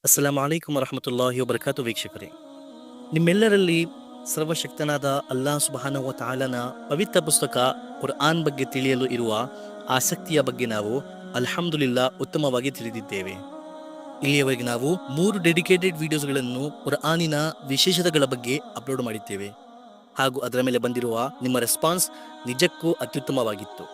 ಅಸ್ಸಲಾಮು ಅಲೈಕುಂ ವರಹಮತುಲ್ಲಾಹಿ ವಬರಕಾತು. ವೀಕ್ಷಕರೇ, ನಿಮ್ಮೆಲ್ಲರಲ್ಲಿ ಸರ್ವಶಕ್ತನಾದ ಅಲ್ಲಾಹ್ ಸುಬ್ಹಾನಹು ವ ತಆಲನ ಪವಿತ್ರ ಪುಸ್ತಕ ಕುರ್ಆನ್ ಬಗ್ಗೆ ತಿಳಿಯಲು ಇರುವ ಆಸಕ್ತಿಯ ಬಗ್ಗೆ ನಾವು ಅಲ್ಹಮ್ದುಲಿಲ್ಲಾ ಉತ್ತಮವಾಗಿ ತಿಳಿದಿದ್ದೇವೆ. ಇಲ್ಲಿಯವರೆಗೆ ನಾವು 3 ಡೆಡಿಕೇಟೆಡ್ ವಿಡಿಯೋಸ್ಗಳನ್ನು ಕುರ್ಆನಿನ ವಿಶೇಷತೆಗಳ ಬಗ್ಗೆ ಅಪ್ಲೋಡ್ ಮಾಡಿದ್ದೇವೆ ಹಾಗೂ ಅದರ ಮೇಲೆ ಬಂದಿರುವ ನಿಮ್ಮ ರೆಸ್ಪಾನ್ಸ್ ನಿಜಕ್ಕೂ ಅತ್ಯುತ್ತಮವಾಗಿತ್ತು.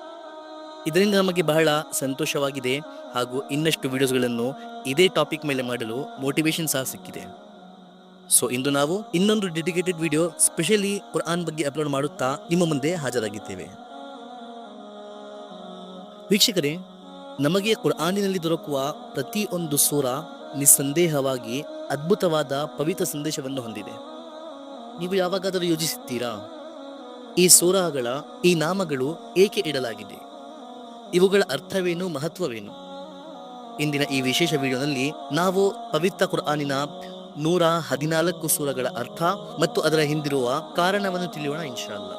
ಇದರಿಂದ ನಮಗೆ ಬಹಳ ಸಂತೋಷವಾಗಿದೆ ಹಾಗೂ ಇನ್ನಷ್ಟು ವಿಡಿಯೋಸ್ಗಳನ್ನು ಇದೇ ಟಾಪಿಕ್ ಮೇಲೆ ಮಾಡಲು ಮೋಟಿವೇಶನ್ ಸಹ ಸಿಕ್ಕಿದೆ. ಸೊ ಇಂದು ನಾವು ಇನ್ನೊಂದು ಡೆಡಿಕೇಟೆಡ್ ವಿಡಿಯೋ ಸ್ಪೆಷಲಿ ಕುರ್ಆನ್ ಬಗ್ಗೆ ಅಪ್ಲೋಡ್ ಮಾಡುತ್ತಾ ನಿಮ್ಮ ಮುಂದೆ ಹಾಜರಾಗಿದ್ದೇವೆ. ವೀಕ್ಷಕರೇ, ನಮಗೆ ಕುರ್ಆನಿನಲ್ಲಿ ದೊರಕುವ ಪ್ರತಿಯೊಂದು ಸೂರ ನಿಸ್ಸಂದೇಹವಾಗಿ ಅದ್ಭುತವಾದ ಪವಿತ್ರ ಸಂದೇಶವನ್ನು ಹೊಂದಿದೆ. ನೀವು ಯಾವಾಗಾದರೂ ಯೋಚಿಸುತ್ತೀರಾ, ಈ ಸೂರಾಗಳ ಈ ನಾಮಗಳು ಏಕೆ ಇಡಲಾಗಿದೆ, ಇವುಗಳ ಅರ್ಥವೇನು, ಮಹತ್ವವೇನು? ಇಂದಿನ ಈ ವಿಶೇಷ ವಿಡಿಯೋನಲ್ಲಿ ನಾವು ಪವಿತ್ರ ಕುರ್ಆನಿನ 114 ಸೂರಗಳ ಅರ್ಥ ಮತ್ತು ಅದರ ಹಿಂದಿರುವ ಕಾರಣವನ್ನು ತಿಳಿಯೋಣ ಇನ್ಶಾ ಅಲ್ಲಾ.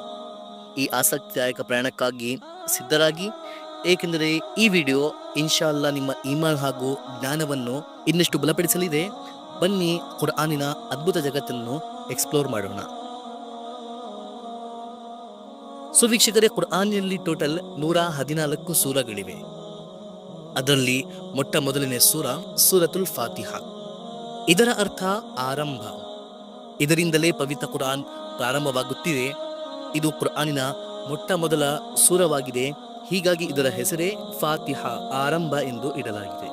ಈ ಆಸಕ್ತಿದಾಯಕ ಪ್ರಯಾಣಕ್ಕಾಗಿ ಸಿದ್ಧರಾಗಿ, ಏಕೆಂದರೆ ಈ ವಿಡಿಯೋ ಇನ್ಶಾ ಅಲ್ಲಾ ನಿಮ್ಮ ಈಮಾನ್ ಹಾಗೂ ಜ್ಞಾನವನ್ನು ಇನ್ನಷ್ಟು ಬಲಪಡಿಸಲಿದೆ. ಬನ್ನಿ ಕುರ್ಆನಿನ ಅದ್ಭುತ ಜಗತ್ತನ್ನು ಎಕ್ಸ್ಪ್ಲೋರ್ ಮಾಡೋಣ. ಸೊ ವೀಕ್ಷಕರೇ, ಕುರ್ಆನಿನಲ್ಲಿ ಟೋಟಲ್ 114 ಸೂರಗಳಿವೆ. ಅದರಲ್ಲಿ ಮೊಟ್ಟ ಮೊದಲನೇ ಸೂರ ಸೂರತುಲ್ ಫಾತಿಹಾ. ಇದರ ಅರ್ಥ ಆರಂಭ. ಇದರಿಂದಲೇ ಪವಿತ್ರ ಕುರ್ಆನ್ ಪ್ರಾರಂಭವಾಗುತ್ತಿದೆ. ಇದು ಕುರ್ಆನಿನ ಮೊಟ್ಟ ಮೊದಲ ಸೂರವಾಗಿದೆ. ಹೀಗಾಗಿ ಇದರ ಹೆಸರೇ ಫಾತಿಹಾ, ಆರಂಭ ಎಂದು ಇಡಲಾಗಿದೆ.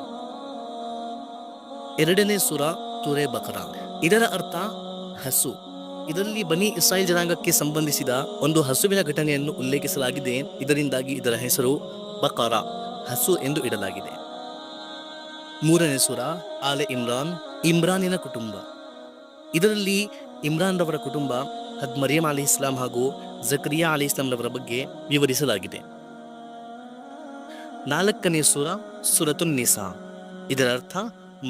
ಎರಡನೇ ಸೂರ ಸೂರೆ ಬಕರಾ. ಇದರ ಅರ್ಥ ಹಸು. ಇದರಲ್ಲಿ ಬನಿ ಇಸ್ರಾಯೇಲ್ ಜನಾಂಗಕ್ಕೆ ಸಂಬಂಧಿಸಿದ ಒಂದು ಹಸುವಿನ ಘಟನೆಯನ್ನು ಉಲ್ಲೇಖಿಸಲಾಗಿದೆ. ಇದರಿಂದಾಗಿ ಇದರ ಹೆಸರು ಬಕರಾ, ಹಸು ಎಂದು ಇಡಲಾಗಿದೆ. ಮೂರನೇ ಸೂರ ಆಲೆ ಇಮ್ರಾನ್, ಇಮ್ರಾನಿನ ಕುಟುಂಬ. ಇದರಲ್ಲಿ ಇಮ್ರಾನ್ ರವರ ಕುಟುಂಬ ಮರಿಯಂ ಅಲಿ ಇಸ್ಲಾಂ ಹಾಗೂ ಜಕರಿಯಾ ಅಲಿ ಇಸ್ಲಾಂ ರವರ ಬಗ್ಗೆ ವಿವರಿಸಲಾಗಿದೆ. ನಾಲ್ಕನೇ ಸೂರ ಸೂರತುನ್ ನಿಸಾ. ಇದರ ಅರ್ಥ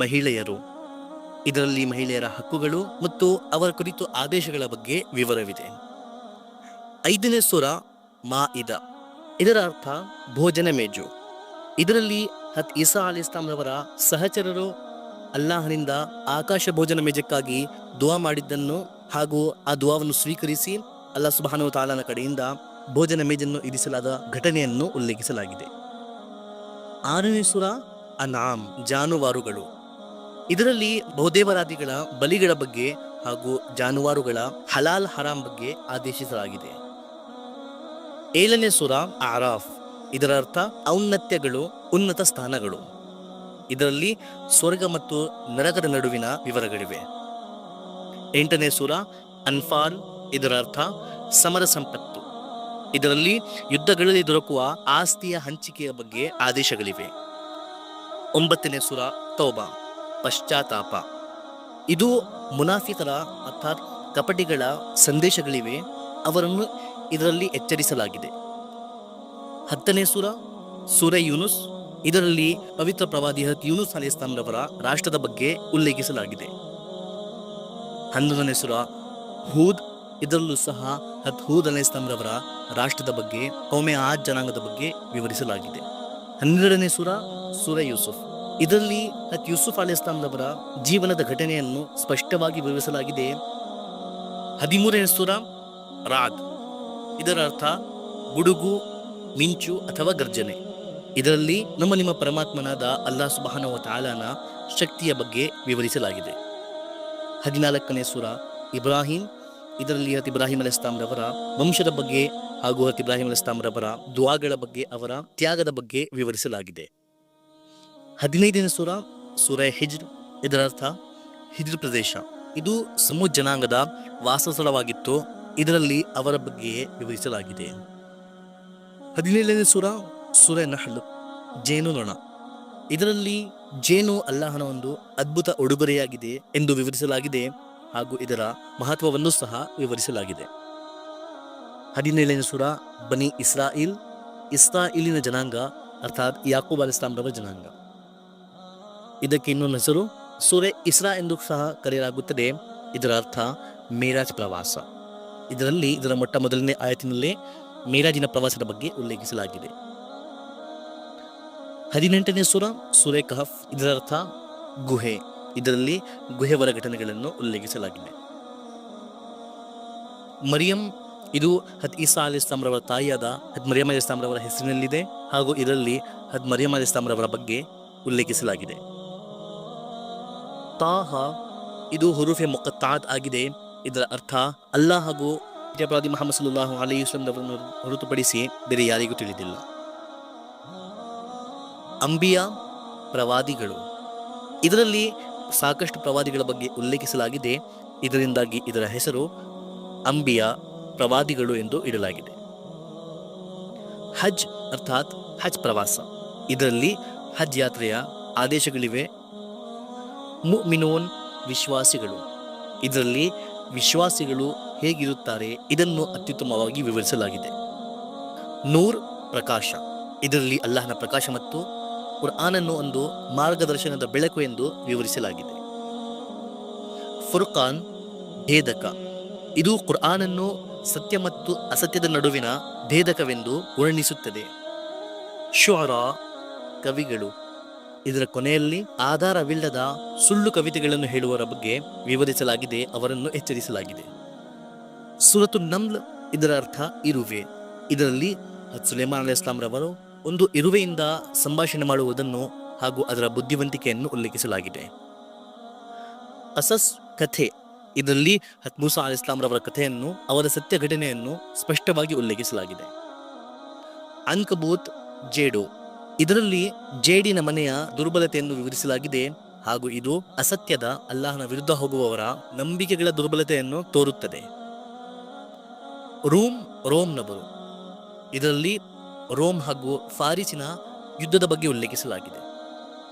ಮಹಿಳೆಯರು. ಇದರಲ್ಲಿ ಮಹಿಳೆಯರ ಹಕ್ಕುಗಳು ಮತ್ತು ಅವರ ಕುರಿತು ಆದೇಶಗಳ ಬಗ್ಗೆ ವಿವರವಿದೆ. ಐದನೇ ಸೂರ ಮಾಇದ. ಇದರ ಅರ್ಥ ಭೋಜನ ಮೇಜು. ಇದರಲ್ಲಿ ಈಸಾ ಅಲಿ ಇಸ್ಲಾಂ ರವರ ಸಹಚರರು ಅಲ್ಲಾಹನಿಂದ ಆಕಾಶ ಭೋಜನ ಮೇಜಕ್ಕಾಗಿ ದುವಾ ಮಾಡಿದ್ದನ್ನು ಹಾಗೂ ಆ ದುವಾವನ್ನು ಸ್ವೀಕರಿಸಿ ಅಲ್ಲಾಹ್ ಸುಬ್ಹಾನಹು ವ ತಆಲನ ಕಡೆಯಿಂದ ಭೋಜನ ಮೇಜನ್ನು ಇರಿಸಲಾದ ಘಟನೆಯನ್ನು ಉಲ್ಲೇಖಿಸಲಾಗಿದೆ. ಆರನೇ ಸೂರ ಅನ್ಆಮ್, ಜಾನುವಾರುಗಳು. ಇದರಲ್ಲಿ ಬಹುದೇವರಾದಿಗಳ ಬಲಿಗಳ ಬಗ್ಗೆ ಹಾಗೂ ಜಾನುವಾರುಗಳ ಹಲಾಲ್ ಹರಾಮ್ ಬಗ್ಗೆ ಆದೇಶಿಸಲಾಗಿದೆ. ಏಳನೇ ಸೂರ ಆರಾಫ್. ಇದರ ಅರ್ಥ ಔನ್ನತ್ಯಗಳು, ಉನ್ನತ ಸ್ಥಾನಗಳು. ಇದರಲ್ಲಿ ಸ್ವರ್ಗ ಮತ್ತು ನರಕದ ನಡುವಿನ ವಿವರಗಳಿವೆ. ಎಂಟನೇ ಸೂರ ಅನ್ಫಾಲ್. ಇದರ ಅರ್ಥ ಸಮರ ಸಂಪತ್ತು. ಇದರಲ್ಲಿ ಯುದ್ಧಗಳಲ್ಲಿ ದೊರಕುವ ಆಸ್ತಿಯ ಹಂಚಿಕೆಯ ಬಗ್ಗೆ ಆದೇಶಗಳಿವೆ. ಒಂಬತ್ತನೇ ಸೂರ ತೌಬಾ, ಪಶ್ಚಾತ್ತಾಪ. ಇದು ಮುನಾಫಿಕರ ಅರ್ಥಾತ್ ಕಪಟಿಗಳ ಸಂದೇಶಗಳಿವೆ, ಅವರನ್ನು ಇದರಲ್ಲಿ ಎಚ್ಚರಿಸಲಾಗಿದೆ. ಹತ್ತನೇ ಸೂರ ಸೂರೆ ಯೂನುಸ್. ಇದರಲ್ಲಿ ಪವಿತ್ರ ಪ್ರವಾದಿ ಯೂನುಸ್ ಅಲಿ ಇಸ್ಲಾಂ ರವರ ರಾಷ್ಟ್ರದ ಬಗ್ಗೆ ಉಲ್ಲೇಖಿಸಲಾಗಿದೆ. 11ನೇ ಸೂರ ಹೂದ್. ಇದರಲ್ಲೂ ಸಹ ಹೂದ್ ಅಲಿ ಇಸ್ಲಾಂ ರವರ ರಾಷ್ಟ್ರದ ಬಗ್ಗೆ, ಕೌಮೆ ಆದ್ ಜನಾಂಗದ ಬಗ್ಗೆ ವಿವರಿಸಲಾಗಿದೆ. 12ನೇ ಸೂರ ಸೂರೆ ಯೂಸುಫ್. ಇದರಲ್ಲಿ ಯೂಸುಫ್ ಅಲಿ ಇಸ್ಲಾಂ ರವರ ಜೀವನದ ಘಟನೆಯನ್ನು ಸ್ಪಷ್ಟವಾಗಿ ವಿವರಿಸಲಾಗಿದೆ. 13ನೇ ಸೂರ ರಾದ್. ಇದರ ಅರ್ಥ ಗುಡುಗು, ಮಿಂಚು ಅಥವಾ ಗರ್ಜನೆ. ಇದರಲ್ಲಿ ನಿಮ್ಮ ಪರಮಾತ್ಮನಾದ ಅಲ್ಲಾಹ್ ಸುಬ್ಹಾನಹು ವ ತಆಲನ ಶಕ್ತಿಯ ಬಗ್ಗೆ ವಿವರಿಸಲಾಗಿದೆ. 14ನೇ ಸೂರ ಇಬ್ರಾಹಿಂ. ಇದರಲ್ಲಿ ಇಬ್ರಾಹಿಂ ಅಲಿ ಇಸ್ಲಾಂ ರವರ ವಂಶದ ಬಗ್ಗೆ ಹಾಗೂ ಇಬ್ರಾಹಿಂ ಅಲಿ ಇಸ್ಲಾಂ ರವರ ದುಆಗಳ ಬಗ್ಗೆ, ಅವರ ತ್ಯಾಗದ ಬಗ್ಗೆ ವಿವರಿಸಲಾಗಿದೆ. 15ನೇ ಸೂರ ಸೂರೆ ಹಿಜ್ರ್. ಇದರ ಅರ್ಥ ಹಿಜ್ರ್ ಪ್ರದೇಶ. ಇದು ಸಮೂದ್ ಜನಾಂಗದ ವಾಸಸ್ಥಳವಾಗಿತ್ತು. ಇದರಲ್ಲಿ ಅವರ ಬಗ್ಗೆ ವಿವರಿಸಲಾಗಿದೆ. 17ನೇ ಸೂರ ಸೂರೆ ನಹ್ಲ್, ಜೇನುನೊಣ. ಇದರಲ್ಲಿ ಜೇನು ಅಲ್ಲಾಹನ ಒಂದು ಅದ್ಭುತ ಉಡುಗೊರೆಯಾಗಿದೆ ಎಂದು ವಿವರಿಸಲಾಗಿದೆ ಹಾಗೂ ಇದರ ಮಹತ್ವವನ್ನು ಸಹ ವಿವರಿಸಲಾಗಿದೆ. 17ನೇ ಸೂರ ಬನಿ ಇಸ್ರಾಯಿಲ್, ಇಸ್ರಾಯಿಲಿನ ಜನಾಂಗ ಅರ್ಥಾತ್ ಯಾಕೂಬ್ ಅಲಿ ಇಸ್ಲಾಂ ರವರ ಜನಾಂಗ. ಇದಕ್ಕೆ ಇನ್ನೊಂದು ಹೆಸರು ಸೂರೆ ಇಸ್ರಾ ಎಂದು ಸಹ ಕರೆಯಲಾಗುತ್ತದೆ. ಇದರ ಅರ್ಥ ಮೇರಾಜ್ ಪ್ರವಾಸ. ಇದರಲ್ಲಿ ಇದರ ಮೊಟ್ಟ ಮೊದಲನೇ ಆಯತಿನಲ್ಲೇ ಮೇರಾಜಿನ ಪ್ರವಾಸದ ಬಗ್ಗೆ ಉಲ್ಲೇಖಿಸಲಾಗಿದೆ. 18ನೇ ಸೂರ ಸೂರೆ ಕಹಫ್. ಇದರ ಅರ್ಥ ಗುಹೆ. ಇದರಲ್ಲಿ ಗುಹೆವರ ಘಟನೆಗಳನ್ನು ಉಲ್ಲೇಖಿಸಲಾಗಿದೆ. ಮರಿಯಂ ಇದು ಹತ್ ಈಸಾ ಅಲೈಹಿಸ್ಸಲಾಂರವರ ತಾಯಿಯಾದ ಹದ್ ಮರಿಯಂ ಅಲೈಹಿಸ್ಸಲಾಂರವರ ಹೆಸರಿನಲ್ಲಿದೆ ಹಾಗೂ ಇದರಲ್ಲಿ ಹದ್ ಮರಿಯಂ ಅಲೈಹಿಸ್ಸಲಾಂರವರ ಬಗ್ಗೆ ಉಲ್ಲೇಖಿಸಲಾಗಿದೆ. ತಾಹ ಇದು ಹುರುಫೆ ಮುಖತ್ತಾತ್ ಆಗಿದೆ. ಇದರ ಅರ್ಥ ಅಲ್ಲಾಹ್ ಹಾಗೂ ಪ್ರವಾದಿ ಮುಹಮ್ಮದ್ ಸಲ್ಲಲ್ಲಾಹು ಅಲೈಹಿ ವಸಲ್ಲಂ ಹೊರತುಪಡಿಸಿ ಬೇರೆ ಯಾರಿಗೂ ತಿಳಿದಿಲ್ಲ. ಅಂಬಿಯಾ ಪ್ರವಾದಿಗಳು, ಇದರಲ್ಲಿ ಸಾಕಷ್ಟು ಪ್ರವಾದಿಗಳ ಬಗ್ಗೆ ಉಲ್ಲೇಖಿಸಲಾಗಿದೆ. ಇದರಿಂದಾಗಿ ಇದರ ಹೆಸರು ಅಂಬಿಯಾ ಪ್ರವಾದಿಗಳು ಎಂದು ಇಡಲಾಗಿದೆ. ಹಜ್ ಅರ್ಥಾತ್ ಹಜ್ ಪ್ರವಾಸ, ಇದರಲ್ಲಿ ಹಜ್ ಯಾತ್ರೆಯ ಆದೇಶಗಳಿವೆ. ಮುಮಿನೂನ್ ವಿಶ್ವಾಸಿಗಳು, ಇದರಲ್ಲಿ ವಿಶ್ವಾಸಿಗಳು ಹೇಗಿರುತ್ತಾರೆ ಇದನ್ನು ಅತ್ಯುತ್ತಮವಾಗಿ ವಿವರಿಸಲಾಗಿದೆ. ನೂರ್ ಪ್ರಕಾಶ, ಇದರಲ್ಲಿ ಅಲ್ಲಾಹನ ಪ್ರಕಾಶ ಮತ್ತು ಕುರ್ಆನನ್ನು ಒಂದು ಮಾರ್ಗದರ್ಶನದ ಬೆಳಕು ಎಂದು ವಿವರಿಸಲಾಗಿದೆ. ಫುರ್ಕಾನ್ ಭೇದಕ, ಇದು ಕುರ್ಆನನ್ನು ಸತ್ಯ ಮತ್ತು ಅಸತ್ಯದ ನಡುವಿನ ಭೇದಕವೆಂದು ವರ್ಣಿಸುತ್ತದೆ. ಶುಅರಾ ಕವಿಗಳು, ಇದರ ಕೊನೆಯಲ್ಲಿ ಆಧಾರವಿಲ್ಲದ ಸುಳ್ಳು ಕವಿತೆಗಳನ್ನು ಹೇಳುವವರ ಬಗ್ಗೆ ವಿವರಿಸಲಾಗಿದೆ, ಅವರನ್ನು ಎಚ್ಚರಿಸಲಾಗಿದೆ. ಸೂರತು ನಮ್ಲ್, ಇದರ ಅರ್ಥ ಇರುವೆ. ಇದರಲ್ಲಿ ಸುಲೈಮಾನ್ ಅಲೈಹಿಸ್ಸಲಾಂ ರವರು ಒಂದು ಇರುವೆಯಿಂದ ಸಂಭಾಷಣೆ ಮಾಡುವುದನ್ನು ಹಾಗೂ ಅದರ ಬುದ್ಧಿವಂತಿಕೆಯನ್ನು ಉಲ್ಲೇಖಿಸಲಾಗಿದೆ. ಅಸಸ್ ಕಥೆ, ಇದರಲ್ಲಿ ಮೂಸಾ ಅಲೈಹಿಸ್ಸಲಾಂ ರವರ ಕಥೆಯನ್ನು, ಅವರ ಸತ್ಯ ಘಟನೆಯನ್ನು ಸ್ಪಷ್ಟವಾಗಿ ಉಲ್ಲೇಖಿಸಲಾಗಿದೆ. ಅನ್ಕಬೂತ್ ಜೇಡು, ಇದರಲ್ಲಿ ಜೇಡಿನ ಮನೆಯ ದುರ್ಬಲತೆಯನ್ನು ವಿವರಿಸಲಾಗಿದೆ ಹಾಗೂ ಇದು ಅಸತ್ಯದ ಅಲ್ಲಾಹನ ವಿರುದ್ಧ ಹೋಗುವವರ ನಂಬಿಕೆಗಳ ದುರ್ಬಲತೆಯನ್ನು ತೋರುತ್ತದೆ. ರೋಮ್ನವರು, ಇದರಲ್ಲಿ ರೋಮ್ ಹಾಗೂ ಫಾರಿಸಿನ ಯುದ್ಧದ ಬಗ್ಗೆ ಉಲ್ಲೇಖಿಸಲಾಗಿದೆ.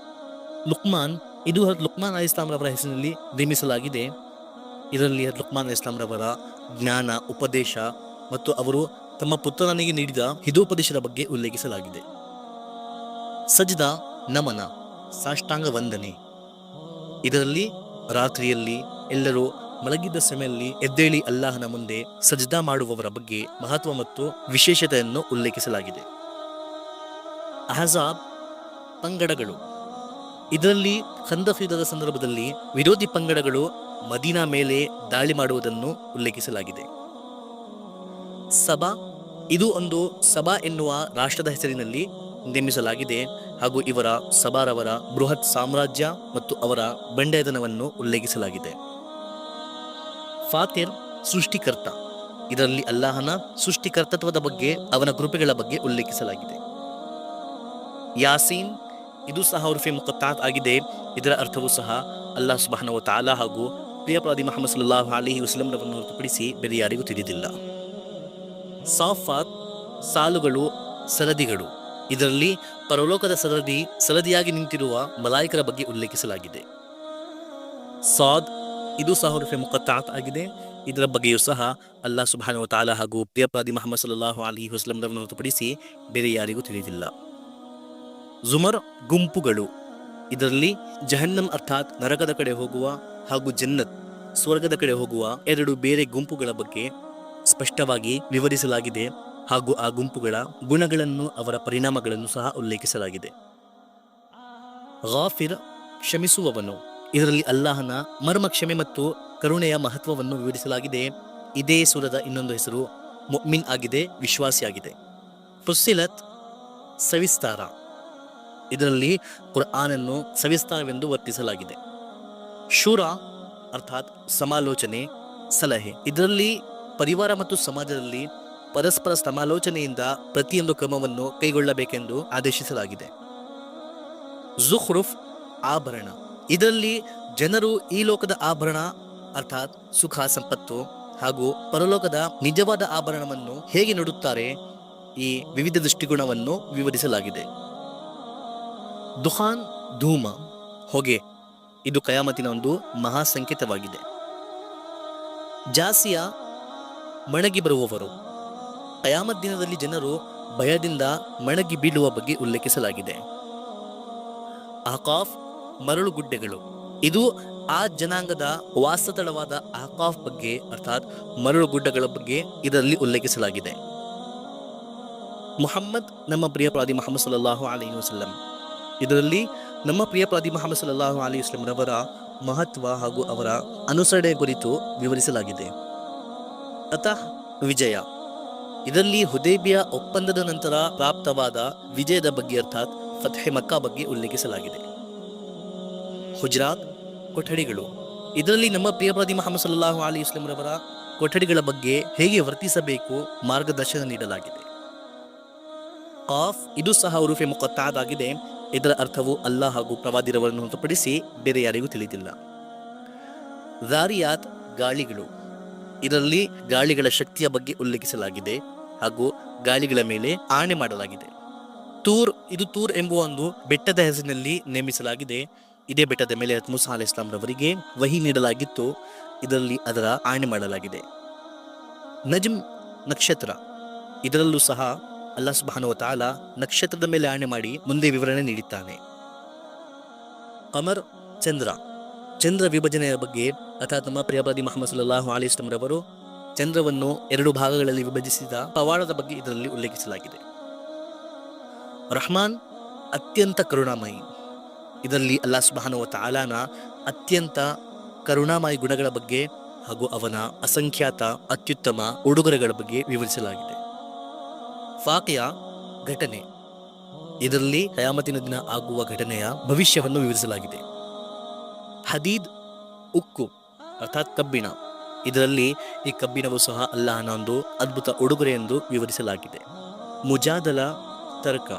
ಲುಕ್ಮಾನ್, ಇದು ಲುಕ್ಮಾನ್ ಅಲೈಹಿಸ್ಸಲಾಂ ರವರ ಹೆಸರಿನಲ್ಲಿ ನಿರ್ಮಿಸಲಾಗಿದೆ. ಇದರಲ್ಲಿ ಲುಕ್ಮಾನ್ ಅಲೈಹಿಸ್ಸಲಾಂ ರವರ ಜ್ಞಾನ, ಉಪದೇಶ ಮತ್ತು ಅವರು ತಮ್ಮ ಪುತ್ರನಿಗೆ ನೀಡಿದ ಹಿತೋಪದೇಶದ ಬಗ್ಗೆ ಉಲ್ಲೇಖಿಸಲಾಗಿದೆ. ಸಜ್ದಾ ನಮನ, ಸಾಷ್ಟಾಂಗ ವಂದನೆ, ಇದರಲ್ಲಿ ರಾತ್ರಿಯಲ್ಲಿ ಎಲ್ಲರೂ ಮಲಗಿದ್ದ ಸಮಯದಲ್ಲಿ ಎದ್ದೇಳಿ ಅಲ್ಲಾಹನ ಮುಂದೆ ಸಜ್ದಾ ಮಾಡುವವರ ಬಗ್ಗೆ ಮಹತ್ವ ಮತ್ತು ವಿಶೇಷತೆಯನ್ನು ಉಲ್ಲೇಖಿಸಲಾಗಿದೆ. ಅಹಜಾಬ್ ಪಂಗಡಗಳು, ಇದರಲ್ಲಿ ಖಂದಕ್ ಯುದ್ಧದ ಸಂದರ್ಭದಲ್ಲಿ ವಿರೋಧಿ ಪಂಗಡಗಳು ಮದೀನಾ ಮೇಲೆ ದಾಳಿ ಮಾಡುವುದನ್ನು ಉಲ್ಲೇಖಿಸಲಾಗಿದೆ. ಸಬಾ, ಇದು ಒಂದು ಸಬಾ ಎನ್ನುವ ರಾಷ್ಟ್ರದ ಹೆಸರಿನಲ್ಲಿ ನಿರ್ಮಿಸಲಾಗಿದೆ ಹಾಗೂ ಇವರ ಸಬಾರವರ ಬೃಹತ್ ಸಾಮ್ರಾಜ್ಯ ಮತ್ತು ಅವರ ಬಂಡೆತನವನ್ನು ಉಲ್ಲೇಖಿಸಲಾಗಿದೆ. ಫಾತಿರ್ ಸೃಷ್ಟಿಕರ್ತ, ಇದರಲ್ಲಿ ಅಲ್ಲಾಹನ ಸೃಷ್ಟಿಕರ್ತತ್ವದ ಬಗ್ಗೆ ಅವನ ಕೃಪೆಗಳ ಬಗ್ಗೆ ಉಲ್ಲೇಖಿಸಲಾಗಿದೆ. ಯಾಸೀನ್, ಇದು ಸಹ ಉರ್ಫೆ ಮುಖತ್ತಾತ್ ಆಗಿದೆ. ಇದರ ಅರ್ಥವೂ ಸಹ ಅಲ್ಲಾಹ್ ಸುಬ್ಹಾನಹು ವ ತಆಲಾ ಹಾಗೂ ಪ್ರಿಯ ಪ್ರವಾದಿ ಮುಹಮ್ಮದ್ ಸಲ್ಲಲ್ಲಾಹು ಅಲೈಹಿ ವಸಲ್ಲಂ ರವರನ್ನು ಹೊರತುಪಡಿಸಿ ಬೇರೆ ಯಾರಿಗೂ ತಿಳಿದಿಲ್ಲ. ಸಾಫಾತ್ ಸಾಲುಗಳು, ಸರದಿಗಳು, ಇದರಲ್ಲಿ ಪರಲೋಕದ ಸರದಿಯಾಗಿ ನಿಂತಿರುವ ಮಲಾಯಿಕರ ಬಗ್ಗೆ ಉಲ್ಲೇಖಿಸಲಾಗಿದೆ. ಸಾದ್, ಇದು ಸಹ ಉರ್ಫೆ ಮುಖತ್ತಾತ್ ಆಗಿದೆ. ಇದರ ಬಗ್ಗೆಯೂ ಸಹ ಅಲ್ಲಾಹ್ ಸುಬ್ಹಾನಹು ವ ತಆಲಾ ಹಾಗೂ ಪ್ರಿಯ ಪ್ರವಾದಿ ಮುಹಮ್ಮದ್ ಸಲ್ಲಲ್ಲಾಹು ಅಲೈಹಿ ವಸಲ್ಲಂ ರವರನ್ನು ಹೊರತುಪಡಿಸಿ ಬೇರೆ ಯಾರಿಗೂ ತಿಳಿದಿಲ್ಲ. ಜುಮರ್ ಗುಂಪುಗಳು, ಇದರಲ್ಲಿ ಜಹನ್ನಂ ಅರ್ಥಾತ್ ನರಕದ ಕಡೆ ಹೋಗುವ ಹಾಗೂ ಜನ್ನತ್ ಸ್ವರ್ಗದ ಕಡೆ ಹೋಗುವ ಎರಡು ಬೇರೆ ಗುಂಪುಗಳ ಬಗ್ಗೆ ಸ್ಪಷ್ಟವಾಗಿ ವಿವರಿಸಲಾಗಿದೆ ಹಾಗೂ ಆ ಗುಂಪುಗಳ ಗುಣಗಳನ್ನು ಅವರ ಪರಿಣಾಮಗಳನ್ನು ಸಹ ಉಲ್ಲೇಖಿಸಲಾಗಿದೆ. ಗಾಫಿರ್ ಕ್ಷಮಿಸುವವನು, ಇದರಲ್ಲಿ ಅಲ್ಲಾಹನ ಮರ್ಮ ಕ್ಷಮೆ ಮತ್ತು ಕರುಣೆಯ ಮಹತ್ವವನ್ನು ವಿವರಿಸಲಾಗಿದೆ. ಇದೇ ಸೂರದ ಇನ್ನೊಂದು ಹೆಸರು ಮುಅ್ಮಿನ್ ಆಗಿದೆ, ವಿಶ್ವಾಸಿಯಾಗಿದೆ. ಫುಸ್ಸಿಲತ್ ಸವಿಸ್ತಾರ, ಇದರಲ್ಲಿ ಕುರ್ಆನನ್ನು ಸವಿಸ್ತಾರವೆಂದು ವರ್ತಿಸಲಾಗಿದೆ. ಶೂರಾ ಅರ್ಥಾತ್ ಸಮಾಲೋಚನೆ, ಸಲಹೆ, ಇದರಲ್ಲಿ ಪರಿವಾರ ಮತ್ತು ಸಮಾಜದಲ್ಲಿ ಪರಸ್ಪರ ಸಮಾಲೋಚನೆಯಿಂದ ಪ್ರತಿಯೊಂದು ಕ್ರಮವನ್ನು ಕೈಗೊಳ್ಳಬೇಕೆಂದು ಆದೇಶಿಸಲಾಗಿದೆ. ಜುಖ್ರುಫ್ ಆಭರಣ, ಇದರಲ್ಲಿ ಜನರು ಈ ಲೋಕದ ಆಭರಣ ಅರ್ಥಾತ್ ಸುಖ ಸಂಪತ್ತು ಹಾಗೂ ಪರಲೋಕದ ನಿಜವಾದ ಆಭರಣವನ್ನು ಹೇಗೆ ನೋಡುತ್ತಾರೆ, ಈ ವಿವಿಧ ದೃಷ್ಟಿಕೋನವನ್ನು ವಿವರಿಸಲಾಗಿದೆ. ದುಖಾನ್ ಧೂಮ, ಹೊಗೆ, ಇದು ಕಯಾಮತಿನ ಒಂದು ಮಹಾ ಸಂಕೇತವಾಗಿದೆ. ಜಾಸಿಯಾ ಮಣಗಿ ಬರುವವರು, ಕಯಾಮತ್ ದಿನದಲ್ಲಿ ಜನರು ಭಯದಿಂದ ಮಣಗಿ ಬೀಳುವ ಬಗ್ಗೆ ಉಲ್ಲೇಖಿಸಲಾಗಿದೆ. ಅಹಕಾಫ್ ಮರಳುಗುಡ್ಡೆಗಳು, ಇದು ಆ ಜನಾಂಗದ ವಾಸಸ್ಥಳವಾದ ಅಹಕಾಫ್ ಬಗ್ಗೆ ಅರ್ಥಾತ್ ಮರಳುಗುಡ್ಡಗಳ ಬಗ್ಗೆ ಇದರಲ್ಲಿ ಉಲ್ಲೇಖಿಸಲಾಗಿದೆ. ಮುಹಮ್ಮದ್ ನಮ್ಮ ಪ್ರಿಯ ಪ್ರವಾದಿ ಮುಹಮ್ಮದ್ ಸಲ್ಲಲ್ಲಾಹು ಅಲೈಹಿ ವಸಲ್ಲಂ, ಇದರಲ್ಲಿ ನಮ್ಮ ಪ್ರಿಯ ಪ್ರವಾದಿ ಮುಹಮ್ಮದ್ ಸಲ್ಲಲ್ಲಾಹು ಅಲೈಹಿ ವಸಲ್ಲಂ ರವರ ಮಹತ್ವ ಹಾಗೂ ಅವರ ಅನುಸರಣೆ ಕುರಿತು ವಿವರಿಸಲಾಗಿದೆ. ಅತಃ ವಿಜಯ, ಇದರಲ್ಲಿ ಹುದೈಬಿಯಾ ಒಪ್ಪಂದದ ನಂತರ ಪ್ರಾಪ್ತವಾದ ವಿಜಯದ ಬಗ್ಗೆ ಅರ್ಥಾತ್ ಫತ್ಹೆ ಮಕ್ಕಾ ಬಗ್ಗೆ ಉಲ್ಲೇಖಿಸಲಾಗಿದೆ. ಹುಜರಾತ್, ಕೊಠಡಿಗಳು, ಇದರಲ್ಲಿ ನಮ್ಮ ಪ್ರಿಯಪ್ರವಾದಿ ಮುಹಮ್ಮದ್ ಸಲ್ಲಲ್ಲಾಹು ಅಲೈಹಿ ವಸಲ್ಲಂ ರವರ ಕೊಠಡಿಗಳ ಬಗ್ಗೆ ಹೇಗೆ ವರ್ತಿಸಬೇಕು ಮಾರ್ಗದರ್ಶನ ನೀಡಲಾಗಿದೆ. ಕಾಫ್, ಇದು ಸಹ ಉರುಫೆ ಮುಖತ್ತಾದ್ ಆಗಿದೆ. ಇದರ ಅರ್ಥವು ಅಲ್ಲಾಹ್ ಹಾಗೂ ಪ್ರವಾದಿರವರನ್ನು ಹೊರತುಪಡಿಸಿ ಬೇರೆ ಯಾರಿಗೂ ತಿಳಿದಿಲ್ಲ. ಝಾರಿಯಾತ್, ಗಾಳಿಗಳು, ಇದರಲ್ಲಿ ಗಾಳಿಗಳ ಶಕ್ತಿಯ ಬಗ್ಗೆ ಉಲ್ಲೇಖಿಸಲಾಗಿದೆ ಹಾಗೂ ಗಾಳಿಗಳ ಮೇಲೆ ಆಣೆ ಮಾಡಲಾಗಿದೆ. ತೂರ್, ಇದು ತೂರ್ ಎಂಬುವ ಒಂದು ಬೆಟ್ಟದ ಹೆಸರಿನಲ್ಲಿ ನೇಮಿಸಲಾಗಿದೆ. ಇದೇ ಬೆಟ್ಟದ ಮೇಲೆ ಮೂಸಾ ಅಲೈಹಿಸ್ ಸಲಾಂ ರವರಿಗೆ ವಹಿ ನೀಡಲಾಗಿತ್ತು. ಇದರಲ್ಲಿ ಅದರ ಆಣೆ ಮಾಡಲಾಗಿದೆ. ನಜ್ಮ್, ನಕ್ಷತ್ರ, ಇದರಲ್ಲೂ ಸಹ ಅಲ್ಲಾಹ್ ಸುಬ್ಹಾನಹು ವ ತಆಲಾ ನಕ್ಷತ್ರದ ಮೇಲೆ ಆಣೆ ಮಾಡಿ ಮುಂದೆ ವಿವರಣೆ ನೀಡುತ್ತಾನೆ. ಕಮರ್, ಚಂದ್ರ, ಚಂದ್ರ ವಿಭಜನೆಯ ಬಗ್ಗೆ ಅರ್ಥಾತ್ ನಮ್ಮ ಪ್ರಿಯಪ್ರವಾದಿ ಮುಹಮ್ಮದ್ ಸಲ್ಲಲ್ಲಾಹು ಅಲೈಹಿ ವಸಲ್ಲಂ ರವರು ಚಂದ್ರವನ್ನು 2 ಭಾಗಗಳಲ್ಲಿ ವಿಭಜಿಸಿದ ಪವಾಡದ ಬಗ್ಗೆ ಇದರಲ್ಲಿ ಉಲ್ಲೇಖಿಸಲಾಗಿದೆ. ರಹ್ಮಾನ್, ಅತ್ಯಂತ ಕರುಣಾಮಯಿ, ಇದರಲ್ಲಿ ಅಲ್ಲಾಹ್ ಸುಬ್ಹಾನಹು ವ ತಆಲಾನ ಅತ್ಯಂತ ಕರುಣಾಮಯಿ ಗುಣಗಳ ಬಗ್ಗೆ ಹಾಗೂ ಅವನ ಅಸಂಖ್ಯಾತ ಅತ್ಯುತ್ತಮ ಉಡುಗೊರೆಗಳ ಬಗ್ಗೆ ವಿವರಿಸಲಾಗಿದೆ. ಫಾಕಿಯಾ, ಘಟನೆ, ಇದರಲ್ಲಿ ಕಯಾಮತಿನ ದಿನ ಆಗುವ ಘಟನೆಯ ಭವಿಷ್ಯವನ್ನು ವಿವರಿಸಲಾಗಿದೆ. ಹದೀದ್, ಉಕ್ಕು ಅರ್ಥಾತ್ ಕಬ್ಬಿಣ, ಇದರಲ್ಲಿ ಈ ಕಬ್ಬಿಣವು ಸಹ ಅಲ್ಲಾಹನ ಒಂದು ಅದ್ಭುತ ಉಡುಗೊರೆ ಎಂದು ವಿವರಿಸಲಾಗಿದೆ. ಮುಜಾದಲ, ತರ್ಕ,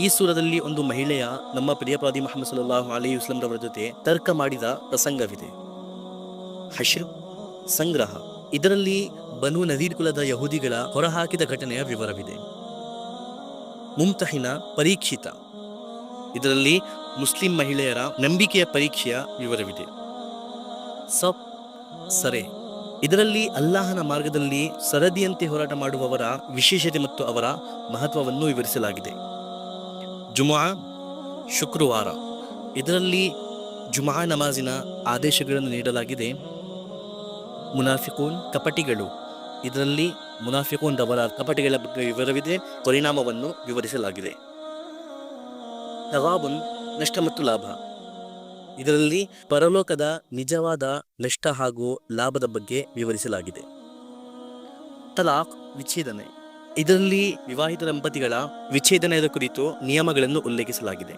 ಈ ಸೂರದಲ್ಲಿ ಒಂದು ಮಹಿಳೆಯ ನಮ್ಮ ಪ್ರಿಯಪ್ರವಾದಿ ಮುಹಮ್ಮದ್ ಸಲ್ಲಲ್ಲಾಹು ಅಲೈಹಿ ವಸಲ್ಲಂ ರವರ ಜೊತೆ ತರ್ಕ ಮಾಡಿದ ಪ್ರಸಂಗವಿದೆ. ಹಶ್ರ್, ಸಂಗ್ರಹ, ಇದರಲ್ಲಿ ಬನು ನದೀರ್ ಕುಲದ ಯಹೂದಿಗಳ ಹೊರಹಾಕಿದ ಘಟನೆಯ ವಿವರವಿದೆ. ಮುಮ್ತಹಿನ, ಪರೀಕ್ಷಿತ, ಇದರಲ್ಲಿ ಮುಸ್ಲಿಂ ಮಹಿಳೆಯರ ನಂಬಿಕೆಯ ಪರೀಕ್ಷೆಯ ವಿವರವಿದೆ. ಸಫ್, ಸರೆ, ಇದರಲ್ಲಿ ಅಲ್ಲಾಹನ ಮಾರ್ಗದಲ್ಲಿ ಸರದಿಯಂತೆ ಹೋರಾಟ ಮಾಡುವವರ ವಿಶೇಷತೆ ಮತ್ತು ಅವರ ಮಹತ್ವವನ್ನು ವಿವರಿಸಲಾಗಿದೆ. ಜುಮಾ, ಶುಕ್ರವಾರ, ಇದರಲ್ಲಿ ಜುಮಾ ನಮಾಜಿನ ಆದೇಶಗಳನ್ನು ನೀಡಲಾಗಿದೆ. ಮುನಾಫಿಕೂನ್, ಕಪಟಿಗಳು, ಇದರಲ್ಲಿ ಮುನಾಫಿಕೂನ್ ಅವರ ಕಪಟಿಗಳ ಬಗ್ಗೆ ವಿವರವಿದೆ, ಪರಿಣಾಮವನ್ನು ವಿವರಿಸಲಾಗಿದೆ. ತಗಾಬುನ್, ನಷ್ಟ ಮತ್ತು ಲಾಭ, ಇದರಲ್ಲಿ ಪರಲೋಕದ ನಿಜವಾದ ನಷ್ಟ ಹಾಗೂ ಲಾಭದ ಬಗ್ಗೆ ವಿವರಿಸಲಾಗಿದೆ. ತಲಾಕ್, ವಿಚ್ಛೇದನೆ, ಇದರಲ್ಲಿ ವಿವಾಹಿತ ದಂಪತಿಗಳ ವಿಚ್ಛೇದನದ ಕುರಿತು ನಿಯಮಗಳನ್ನು ಉಲ್ಲೇಖಿಸಲಾಗಿದೆ.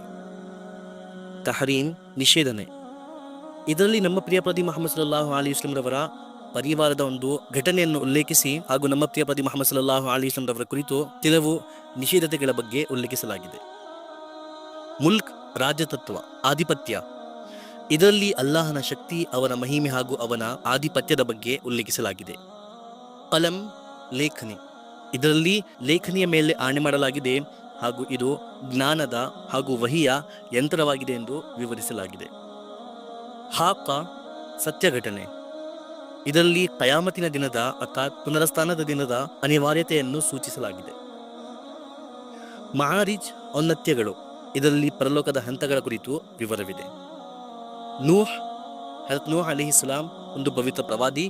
ತಹರೀಮ್, ನಿಷೇಧನೆ, ಇದರಲ್ಲಿ ನಮ್ಮ ಪ್ರಿಯಪ್ರವಾದಿ ಮುಹಮ್ಮದ್ ಸಲ್ಲಲ್ಲಾಹು ಅಲೈಹಿ ವಸಲ್ಲಂ ರವರ ಪರಿವಾರದ ಒಂದು ಘಟನೆಯನ್ನು ಉಲ್ಲೇಖಿಸಿ ಹಾಗೂ ನಮ್ಮ ಪ್ರಿಯಪ್ರವಾದಿ ಮುಹಮ್ಮದ್ ಸಲ್ಲಲ್ಲಾಹು ಅಲೈಹಿ ವಸಲ್ಲಂ ರವರ ಕುರಿತು ಕೆಲವು ನಿಷೇಧತೆಗಳ ಬಗ್ಗೆ ಉಲ್ಲೇಖಿಸಲಾಗಿದೆ. ಮುಲ್ಕ್, ರಾಜತತ್ವ, ಆಧಿಪತ್ಯ, ಇದರಲ್ಲಿ ಅಲ್ಲಾಹನ ಶಕ್ತಿ, ಅವನ ಮಹಿಮೆ ಹಾಗೂ ಅವನ ಆಧಿಪತ್ಯದ ಬಗ್ಗೆ ಉಲ್ಲೇಖಿಸಲಾಗಿದೆ. ಕಲಂ, ಲೇಖನಿ, ಇದರಲ್ಲಿ ಲೇಖನಿಯ ಮೇಲೆ ಆಣೆ ಮಾಡಲಾಗಿದೆ ಹಾಗೂ ಇದು ಜ್ಞಾನದ ಹಾಗೂ ವಹಿಯ ಯಂತ್ರವಾಗಿದೆ ಎಂದು ವಿವರಿಸಲಾಗಿದೆ. ಹಾಕ, ಸತ್ಯ ಘಟನೆ, ಇದರಲ್ಲಿ ಕಯಾಮತಿನ ದಿನದ ಅರ್ಥಾತ್ ಪುನರಸ್ಥಾನದ ದಿನದ ಅನಿವಾರ್ಯತೆಯನ್ನು ಸೂಚಿಸಲಾಗಿದೆ. ಮಆರಿಜ್, ಔನ್ನತ್ಯಗಳು, ಇದರಲ್ಲಿ ಪರಲೋಕದ ಹಂತಗಳ ಕುರಿತು ವಿವರವಿದೆ. ನೂಹ್, ಹಜರತ್ ನೂಹ್ ಅಲೈಹಿಸ್ಸಲಾಂ ಒಂದು ಪವಿತ್ರ ಪ್ರವಾದಿ,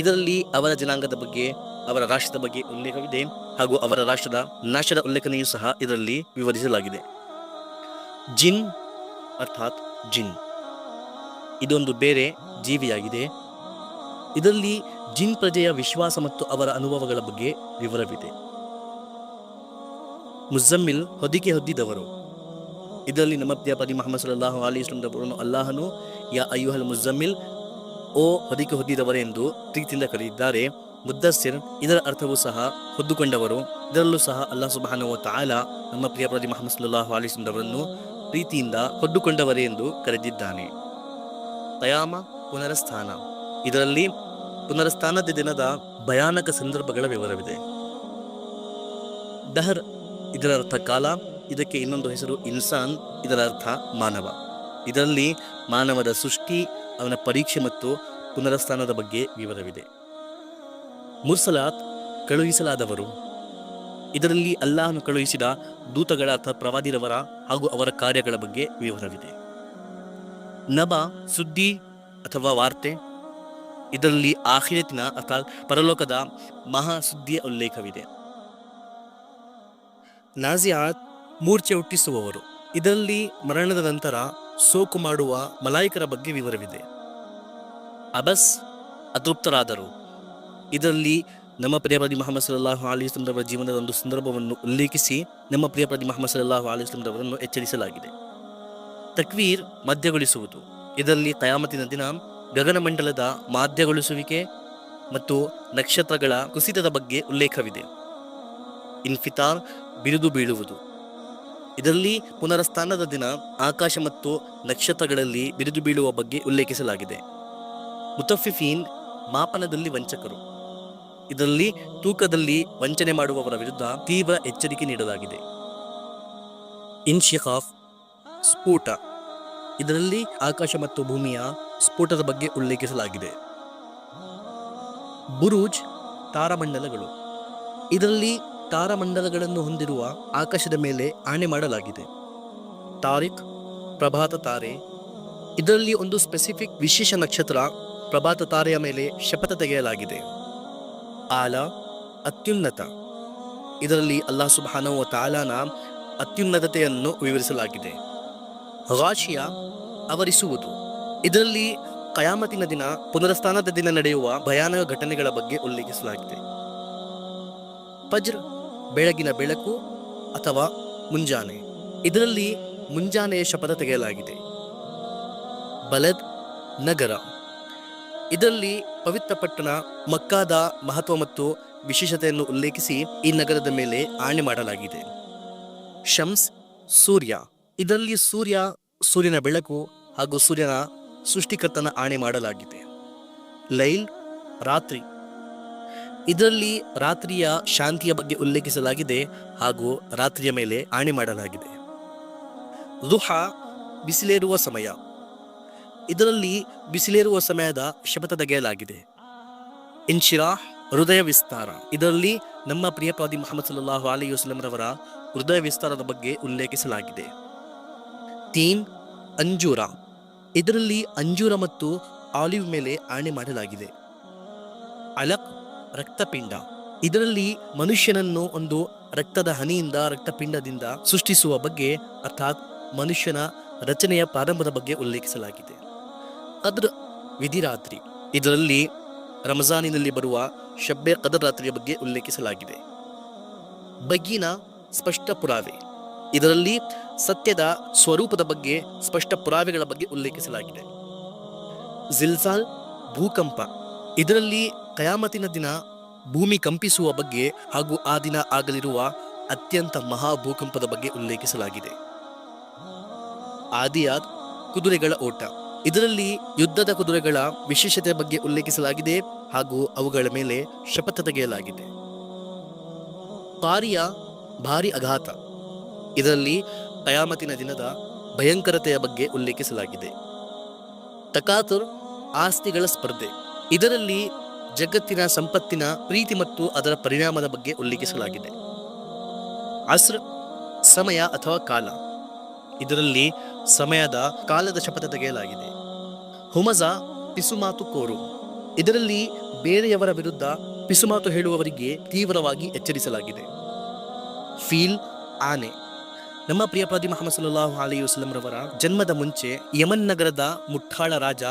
ಇದರಲ್ಲಿ ಅವರ ಜನಾಂಗದ ಬಗ್ಗೆ ಅವರ ರಾಷ್ಟ್ರದ ಬಗ್ಗೆ ಉಲ್ಲೇಖವಿದೆ ಹಾಗೂ ಅವರ ರಾಷ್ಟ್ರದ ನಾಶದ ಉಲ್ಲೇಖನೆಯೂ ಸಹ ಇದರಲ್ಲಿ ವಿವರಿಸಲಾಗಿದೆ. ಜಿನ್ ಅರ್ಥಾತ್ ಜಿನ್, ಇದೊಂದು ಬೇರೆ ಜೀವಿಯಾಗಿದೆ. ಇದರಲ್ಲಿ ಜಿನ್ ಪ್ರಜೆಯ ವಿಶ್ವಾಸ ಮತ್ತು ಅವರ ಅನುಭವಗಳ ಬಗ್ಗೆ ವಿವರವಿದೆ. ಮುಜಮ್ಮಿಲ್, ಹೊದಿಕೆ ಹೊದ್ದಿದವರು, ಇದರಲ್ಲಿ ನಮ್ಮ ಪ್ರಿಯಪ್ರವಾದಿ ಮುಹಮ್ಮದ್ ಸಲ್ಲಲ್ಲಾಹು ಅಲೈಹಿ ವಸಲ್ಲಂ ರವರನ್ನು ಅಲ್ಲಾಹನು ಯಾ ಅಯ್ಯುಹಲ್ ಮುಜಮ್ಮಿಲ್, ಓ ಹೊದಿಕೆ ಹೊದ್ದಿದವರೇ ಎಂದು ಪ್ರೀತಿಯಿಂದ ಕರೆದಿದ್ದಾರೆ. ಮುದ್ದಸ್ಸಿರ್, ಇದರ ಅರ್ಥವೂ ಸಹ ಹೊದ್ದುಕೊಂಡವರು, ಇದರಲ್ಲೂ ಸಹ ಅಲ್ಲಾಹ್ ಸುಬ್ಹಾನಹು ವ ತಆಲಾ ನಮ್ಮ ಪ್ರಿಯಪ್ರವಾದಿ ಮುಹಮ್ಮದ್ ಸಲ್ಲಲ್ಲಾಹು ಅಲೈಹಿ ವಸಲ್ಲಂ ರವರನ್ನು ಪ್ರೀತಿಯಿಂದ ಹೊದ್ದುಕೊಂಡವರೇ ಎಂದು ಕರೆದಿದ್ದಾನೆ. ಕಯಾಮ, ಪುನರಸ್ಥಾನ, ಇದರಲ್ಲಿ ಪುನರಸ್ಥಾನದ ದಿನದ ಭಯಾನಕ ಸಂದರ್ಭಗಳ ವಿವರವಿದೆ. ದಹರ್, ಇದರ ಅರ್ಥ ಕಾಲ, ಇದಕ್ಕೆ ಇನ್ನೊಂದು ಹೆಸರು ಇನ್ಸಾನ್, ಇದರ ಅರ್ಥ ಮಾನವ. ಇದರಲ್ಲಿ ಮಾನವದ ಸೃಷ್ಟಿ, ಅವನ ಪರೀಕ್ಷೆ ಮತ್ತು ಪುನರಸ್ಥಾನದ ಬಗ್ಗೆ ವಿವರವಿದೆ. ಮುರ್ಸಲಾತ್, ಕಳುಹಿಸಲಾದವರು, ಇದರಲ್ಲಿ ಅಲ್ಲಾಹನು ಕಳುಹಿಸಿದ ದೂತಗಳ ಅರ್ಥಾತ್ ಪ್ರವಾದಿರವರ ಹಾಗೂ ಅವರ ಕಾರ್ಯಗಳ ಬಗ್ಗೆ ವಿವರವಿದೆ. ನಬ, ಸುದ್ದಿ ಅಥವಾ ವಾರ್ತೆ, ಇದರಲ್ಲಿ ಆಖಿರತಿನ ಅರ್ಥಾತ್ ಪರಲೋಕದ ಮಹಾ ಸುದ್ದಿಯ ಉಲ್ಲೇಖವಿದೆ. ನಾಜಿಯಾತ್, ಮೂರ್ಛೆ ಹುಟ್ಟಿಸುವವರು, ಇದರಲ್ಲಿ ಮರಣದ ನಂತರ ಸೋಕು ಮಾಡುವ ಮಲಾಯಿಕರ ಬಗ್ಗೆ ವಿವರವಿದೆ. ಅಬಸ್ ಅತೃಪ್ತರಾದರು. ಇದರಲ್ಲಿ ನಮ್ಮ ಪ್ರಿಯಪ್ರದಿ ಮುಹಮ್ಮದ್ ಸಲ್ಲಲ್ಲಾಹು ಅಲೈಹಿ ವಸಲ್ಲಂ ರವರ ಜೀವನದ ಒಂದು ಸಂದರ್ಭವನ್ನು ಉಲ್ಲೇಖಿಸಿ ನಮ್ಮ ಪ್ರಿಯಪ್ರದಿ ಮುಹಮ್ಮದ್ ಸಲ್ಲಲ್ಲಾಹು ಅಲೈಹಿ ವಸಲ್ಲಂ ರವರನ್ನು ಎಚ್ಚರಿಸಲಾಗಿದೆ. ತಕ್ವೀರ್ ಮಧ್ಯಗೊಳಿಸುವುದು. ಇದರಲ್ಲಿ ಕಯಾಮತಿನ ದಿನ ಗಗನಮಂಡಲದ ಮಾಧ್ಯಗೊಳಿಸುವಿಕೆ ಮತ್ತು ನಕ್ಷತ್ರಗಳ ಕುಸಿತದ ಬಗ್ಗೆ ಉಲ್ಲೇಖವಿದೆ. ಇನ್ಫಿತಾರ್ ಬಿರುದು ಬೀಳುವುದು. ಇದರಲ್ಲಿ ಪುನರಸ್ಥಾನದ ದಿನ ಆಕಾಶ ಮತ್ತು ನಕ್ಷತ್ರಗಳಲ್ಲಿ ಬಿರುದು ಬೀಳುವ ಬಗ್ಗೆ ಉಲ್ಲೇಖಿಸಲಾಗಿದೆ. ಮುತಫಿಫೀನ್ ಮಾಪನದಲ್ಲಿ ವಂಚಕರು. ಇದರಲ್ಲಿ ತೂಕದಲ್ಲಿ ವಂಚನೆ ಮಾಡುವವರ ವಿರುದ್ಧ ತೀವ್ರ ಎಚ್ಚರಿಕೆ ನೀಡಲಾಗಿದೆ. ಇನ್ಶಿಖಾಫ್ ಸ್ಫೋಟ. ಇದರಲ್ಲಿ ಆಕಾಶ ಮತ್ತು ಭೂಮಿಯ ಸ್ಫೋಟದ ಬಗ್ಗೆ ಉಲ್ಲೇಖಿಸಲಾಗಿದೆ. ಬುರೂಜ್ ತಾರಾಮಂಡಲಗಳು. ಇದರಲ್ಲಿ ತಾರಾಮಂಡಲಗಳನ್ನು ಹೊಂದಿರುವ ಆಕಾಶದ ಮೇಲೆ ಆಣೆ ಮಾಡಲಾಗಿದೆ. ತಾರಿಕ್ ಪ್ರಭಾತ ತಾರೆ. ಇದರಲ್ಲಿ ಒಂದು ಸ್ಪೆಸಿಫಿಕ್ ವಿಶೇಷ ನಕ್ಷತ್ರ ಪ್ರಭಾತ ತಾರೆಯ ಮೇಲೆ ಶಪಥ ತೆಗೆಯಲಾಗಿದೆ. ಆಲ ಅತ್ಯುನ್ನತ. ಇದರಲ್ಲಿ ಅಲ್ಲಾಹ್ ಸುಬ್ಹಾನಹು ವ ತಆಲಾನ ಅತ್ಯುನ್ನತತೆಯನ್ನು ವಿವರಿಸಲಾಗಿದೆ. ಗಾಶಿಯಾ ಆವರಿಸುವುದು. ಇದರಲ್ಲಿ ಕಯಾಮತಿನ ದಿನ ಪುನರಸ್ಥಾನದ ದಿನ ನಡೆಯುವ ಭಯಾನಕ ಘಟನೆಗಳ ಬಗ್ಗೆ ಉಲ್ಲೇಖಿಸಲಾಗಿದೆ. ಫಜ್ರ್ ಬೆಳಗಿನ ಬೆಳಕು ಅಥವಾ ಮುಂಜಾನೆ. ಇದರಲ್ಲಿ ಮುಂಜಾನೆಯ ಶಪಥ ತೆಗೆಯಲಾಗಿದೆ. ಬಲದ್ ನಗರ. ಇದರಲ್ಲಿ ಪವಿತ್ರ ಪಟ್ಟಣ ಮಕ್ಕಾದ ಮಹತ್ವ ಮತ್ತು ವಿಶೇಷತೆಯನ್ನು ಉಲ್ಲೇಖಿಸಿ ಈ ನಗರದ ಮೇಲೆ ಆಣೆ ಮಾಡಲಾಗಿದೆ. ಶಮ್ಸ್ ಸೂರ್ಯ. ಇದರಲ್ಲಿ ಸೂರ್ಯನ ಬೆಳಕು ಹಾಗೂ ಸೂರ್ಯನ ಸೃಷ್ಟಿಕರ್ತನ ಆಣೆ ಮಾಡಲಾಗಿದೆ. ಲೈಲ್ ರಾತ್ರಿ. ಇದರಲ್ಲಿ ರಾತ್ರಿಯ ಶಾಂತಿಯ ಬಗ್ಗೆ ಉಲ್ಲೇಖಿಸಲಾಗಿದೆ ಹಾಗೂ ರಾತ್ರಿಯ ಮೇಲೆ ಆಣೆ ಮಾಡಲಾಗಿದೆ. ದುಹಾ ಬಿಸಿಲೇರುವ ಸಮಯ. ಇದರಲ್ಲಿ ಬಿಸಿಲೇರುವ ಸಮಯದ ಶಪಥ ತೆಗೆಯಲಾಗಿದೆ. ಇನ್ಶಿರಾಹ್ ಹೃದಯ ವಿಸ್ತಾರ. ಇದರಲ್ಲಿ ನಮ್ಮ ಪ್ರಿಯ ಪ್ರವಾದಿ ಮುಹಮ್ಮದ್ ಸಲ್ಲಲ್ಲಾಹು ಅಲೈಹಿ ವಸಲ್ಲಂ ರವರ ಹೃದಯ ವಿಸ್ತಾರದ ಬಗ್ಗೆ ಉಲ್ಲೇಖಿಸಲಾಗಿದೆ. ತೀನ್ ಅಂಜೂರ. ಇದರಲ್ಲಿ ಅಂಜೂರ ಮತ್ತು ಆಲಿವ್ ಮೇಲೆ ಆಣೆ ಮಾಡಲಾಗಿದೆ. ಅಲಕ್ ರಕ್ತಪಿಂಡ. ಇದರಲ್ಲಿ ಮನುಷ್ಯನನ್ನು ಒಂದು ರಕ್ತದ ಹನಿಯಿಂದ ರಕ್ತಪಿಂಡದಿಂದ ಸೃಷ್ಟಿಸುವ ಬಗ್ಗೆ ಅರ್ಥಾತ್ ಮನುಷ್ಯನ ರಚನೆಯ ಪ್ರಾರಂಭದ ಬಗ್ಗೆ ಉಲ್ಲೇಖಿಸಲಾಗಿದೆ. ಕದ್ರ್ ವಿಧಿರಾತ್ರಿ. ಇದರಲ್ಲಿ ರಮಜಾನಿನಲ್ಲಿ ಬರುವ ಶಬ್ಬೆ ಕದರ್ ರಾತ್ರಿಯ ಬಗ್ಗೆ ಉಲ್ಲೇಖಿಸಲಾಗಿದೆ. ಬಗೀನ ಸ್ಪಷ್ಟ ಪುರಾವೆ. ಇದರಲ್ಲಿ ಸತ್ಯದ ಸ್ವರೂಪದ ಬಗ್ಗೆ ಸ್ಪಷ್ಟ ಪುರಾವೆಗಳ ಬಗ್ಗೆ ಉಲ್ಲೇಖಿಸಲಾಗಿದೆ. ಜಿಲ್ಜಾಲ್ ಭೂಕಂಪ. ಇದರಲ್ಲಿ ಕಯಾಮತಿನ ದಿನ ಭೂಮಿ ಕಂಪಿಸುವ ಬಗ್ಗೆ ಹಾಗೂ ಆ ದಿನ ಆಗಲಿರುವ ಅತ್ಯಂತ ಮಹಾ ಭೂಕಂಪದ ಬಗ್ಗೆ ಉಲ್ಲೇಖಿಸಲಾಗಿದೆ. ಆದಿಯಾತ್ ಕುದುರೆಗಳ ಓಟ. ಇದರಲ್ಲಿ ಯುದ್ಧದ ಕುದುರೆಗಳ ವಿಶೇಷತೆಯ ಬಗ್ಗೆ ಉಲ್ಲೇಖಿಸಲಾಗಿದೆ ಹಾಗೂ ಅವುಗಳ ಮೇಲೆ ಶಪಥ ತೆಗೆಯಲಾಗಿದೆ. ಪಾರಿಯ ಭಾರಿ ಆಘಾತ. ಇದರಲ್ಲಿ ಕಯಾಮತಿನ ದಿನದ ಭಯಂಕರತೆಯ ಬಗ್ಗೆ ಉಲ್ಲೇಖಿಸಲಾಗಿದೆ. ತಕಾತುರ್ ಆಸ್ತಿಗಳ ಸ್ಪರ್ಧೆ. ಇದರಲ್ಲಿ ಜಗತ್ತಿನ ಸಂಪತ್ತಿನ ಪ್ರೀತಿ ಮತ್ತು ಅದರ ಪರಿಣಾಮದ ಬಗ್ಗೆ ಉಲ್ಲೇಖಿಸಲಾಗಿದೆ. ಅಸ್ರ್ ಸಮಯ ಅಥವಾ ಕಾಲ. ಇದರಲ್ಲಿ ಸಮಯದ ಕಾಲದ ಶಪಥ ತೆಗೆಯಲಾಗಿದೆ. ಹುಮಜ ಪಿಸುಮಾತು ಕೋರು. ಇದರಲ್ಲಿ ಬೇರೆಯವರ ವಿರುದ್ಧ ಪಿಸುಮಾತು ಹೇಳುವವರಿಗೆ ತೀವ್ರವಾಗಿ ಎಚ್ಚರಿಸಲಾಗಿದೆ. ಫೀಲ್ ಆನೆ. ನಮ್ಮ ಪ್ರಿಯ ಪ್ರವಾದಿ ಮುಹಮ್ಮದ್ ಸಲ್ಲಲ್ಲಾಹು ಅಲೈಹಿ ವಸಲ್ಲಂ ರವರ ಜನ್ಮದ ಮುಂಚೆ ಯಮನ್ ನಗರದ ಮುಠಾಳ ರಾಜ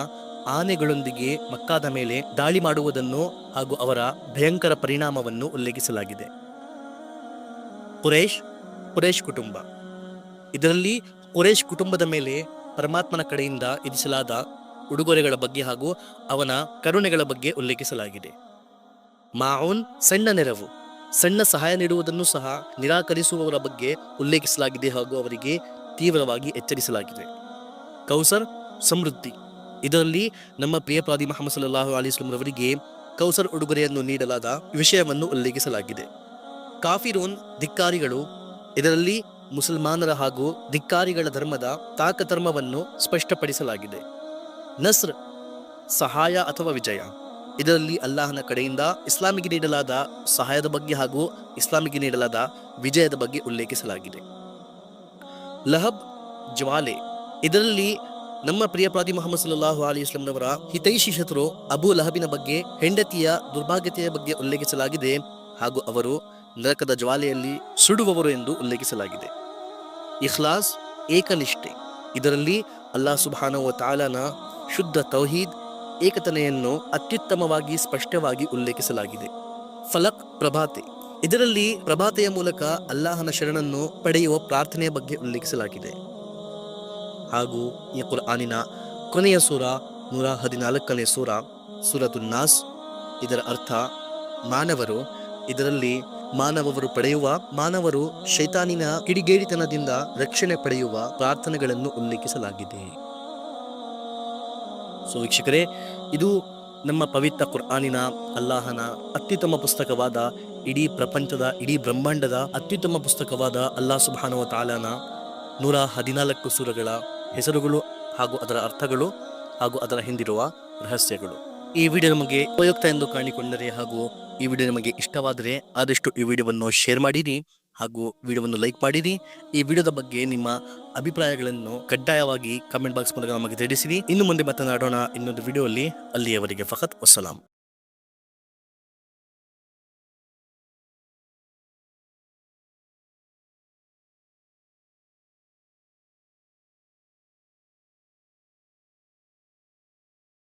ಆನೆಗಳೊಂದಿಗೆ ಮಕ್ಕಾದ ಮೇಲೆ ದಾಳಿ ಮಾಡುವುದನ್ನು ಹಾಗೂ ಅವರ ಭಯಂಕರ ಪರಿಣಾಮವನ್ನು ಉಲ್ಲೇಖಿಸಲಾಗಿದೆ. ಕುರೇಶ್ ಕುಟುಂಬ. ಇದರಲ್ಲಿ ಕುರೇಶ್ ಕುಟುಂಬದ ಮೇಲೆ ಪರಮಾತ್ಮನ ಕಡೆಯಿಂದ ವಿಧಿಸಲಾದ ಉಡುಗೊರೆಗಳ ಬಗ್ಗೆ ಹಾಗೂ ಅವನ ಕರುಣೆಗಳ ಬಗ್ಗೆ ಉಲ್ಲೇಖಿಸಲಾಗಿದೆ. ಮಾউನ್ ಸಣ್ಣ ನೆರವು. ಸಣ್ಣ ಸಹಾಯ ನೀಡುವುದನ್ನು ಸಹ ನಿರಾಕರಿಸುವವರ ಬಗ್ಗೆ ಉಲ್ಲೇಖಿಸಲಾಗಿದೆ ಹಾಗೂ ಅವರಿಗೆ ತೀವ್ರವಾಗಿ ಎಚ್ಚರಿಸಲಾಗಿದೆ. ಕೌಸರ್ ಸಮೃದ್ಧಿ. ಇದರಲ್ಲಿ ನಮ್ಮ ಪ್ರಿಯ ಪ್ರವಾದಿ ಮುಹಮ್ಮದ್ ಸಲ್ಲಲ್ಲಾಹು ಅಲೈಹಿ ವಸಲ್ಲಂ ರವರಿಗೆ ಕೌಸರ್ ಉಡುಗೊರೆಯನ್ನು ನೀಡಲಾದ ವಿಷಯವನ್ನು ಉಲ್ಲೇಖಿಸಲಾಗಿದೆ. ಕಾಫಿರೂನ್ ಧಿಕ್ಕಾರಿಗಳು. ಇದರಲ್ಲಿ ಮುಸಲ್ಮಾನರ ಹಾಗೂ ಧಿಕ್ಕಾರಿಗಳ ಧರ್ಮದ ತಾಕಧರ್ಮವನ್ನು ಸ್ಪಷ್ಟಪಡಿಸಲಾಗಿದೆ. ನಸ್ರ್ ಸಹಾಯ ಅಥವಾ ವಿಜಯ. ಇದರಲ್ಲಿ ಅಲ್ಲಾಹನ ಕಡೆಯಿಂದ ಇಸ್ಲಾಮಿಗೆ ನೀಡಲಾದ ಸಹಾಯದ ಬಗ್ಗೆ ಹಾಗೂ ಇಸ್ಲಾಮಿಗೆ ನೀಡಲಾದ ವಿಜಯದ ಬಗ್ಗೆ ಉಲ್ಲೇಖಿಸಲಾಗಿದೆ. ಲಹಬ್ ಜ್ವಾಲೆ. ಇದರಲ್ಲಿ ನಮ್ಮ ಪ್ರಿಯ ಪ್ರವಾದಿ ಮುಹಮ್ಮದ್ ಸಲ್ಲಲ್ಲಾಹು ಅಲೈಹಿ ವಸಲ್ಲಂ ರವರ ಹಿತೈಷಿ ಶತ್ರು ಅಬೂ ಲಹಬಿನ ಬಗ್ಗೆ ಹೆಂಡತಿಯ ದುರ್ಭಾಗ್ಯತೆಯ ಬಗ್ಗೆ ಉಲ್ಲೇಖಿಸಲಾಗಿದೆ ಹಾಗೂ ಅವರು ನರಕದ ಜ್ವಾಲೆಯಲ್ಲಿ ಸುಡುವವರು ಎಂದು ಉಲ್ಲೇಖಿಸಲಾಗಿದೆ. ಇಖ್ಲಾಸ್ ಏಕನಿಷ್ಠೆ. ಇದರಲ್ಲಿ ಅಲ್ಲಾಹ್ ಸುಬ್ಹಾನಹು ವ ತಆಲನ ಶುದ್ಧ ತೌಹೀದ್ ಏಕತನೆಯನ್ನು ಅತ್ಯುತ್ತಮವಾಗಿ ಸ್ಪಷ್ಟವಾಗಿ ಉಲ್ಲೇಖಿಸಲಾಗಿದೆ. ಫಲಕ್ ಪ್ರಭಾತೆ, ಇದರಲ್ಲಿ ಪ್ರಭಾತೆಯ ಮೂಲಕ ಅಲ್ಲಾಹನ ಶರಣನ್ನು ಪಡೆಯುವ ಪ್ರಾರ್ಥನೆಯ ಬಗ್ಗೆ ಉಲ್ಲೇಖಿಸಲಾಗಿದೆ. ಹಾಗೂ ಈ ಕುರ್ಆನಿನ ಕೊನೆಯ ಸೂರ 114ನೇ ಸೂರ ಸೂರತುನ್ ನಾಸ್, ಇದರ ಅರ್ಥ ಮಾನವರು. ಇದರಲ್ಲಿ ಮಾನವರು ಶೈತಾನಿನ ಕಿಡಿಗೇಡಿತನದಿಂದ ರಕ್ಷಣೆ ಪಡೆಯುವ ಪ್ರಾರ್ಥನೆಗಳನ್ನು ಉಲ್ಲೇಖಿಸಲಾಗಿದೆ. ಸೊ ವೀಕ್ಷಕರೇ, ಇದು ನಮ್ಮ ಪವಿತ್ರ ಕುರ್ಆನಿನ ಅಲ್ಲಾಹನ ಅತ್ಯುತ್ತಮ ಪುಸ್ತಕವಾದ, ಇಡೀ ಪ್ರಪಂಚದ ಇಡೀ ಬ್ರಹ್ಮಾಂಡದ ಅತ್ಯುತ್ತಮ ಪುಸ್ತಕವಾದ ಅಲ್ಲಾಹ್ ಸುಬ್ಹಾನಹು ವ ತಆಲನ 114 ಸೂರಗಳ ಹೆಸರುಗಳು ಹಾಗೂ ಅದರ ಅರ್ಥಗಳು ಹಾಗೂ ಅದರ ಹಿಂದಿರುವ ರಹಸ್ಯಗಳು. ಈ ವಿಡಿಯೋ ನಮಗೆ ಉಪಯುಕ್ತ ಎಂದು ಕಾಣಿಕೊಂಡರೆ ಹಾಗೂ ಈ ವಿಡಿಯೋ ನಮಗೆ ಇಷ್ಟವಾದರೆ ಆದಷ್ಟು ಈ ವಿಡಿಯೋವನ್ನು ಶೇರ್ ಮಾಡಿರಿ ಹಾಗೂ ವಿಡಿಯೋವನ್ನು ಲೈಕ್ ಮಾಡಿರಿ. ಈ ವಿಡಿಯೋದ ಬಗ್ಗೆ ನಿಮ್ಮ ಅಭಿಪ್ರಾಯಗಳನ್ನು ಕಡ್ಡಾಯವಾಗಿ ಕಮೆಂಟ್ ಬಾಕ್ಸ್ ಮೂಲಕ ನಮಗೆ ತಿಳಿಸಿರಿ. ಇನ್ನು ಮುಂದೆ ಮಾತನಾಡೋಣ ಇನ್ನೊಂದು ವಿಡಿಯೋಲ್ಲಿ. ಅಲ್ಲಿಯವರೆಗೆ ಫಕತ್ ವಸ್ಸಲಾಂ.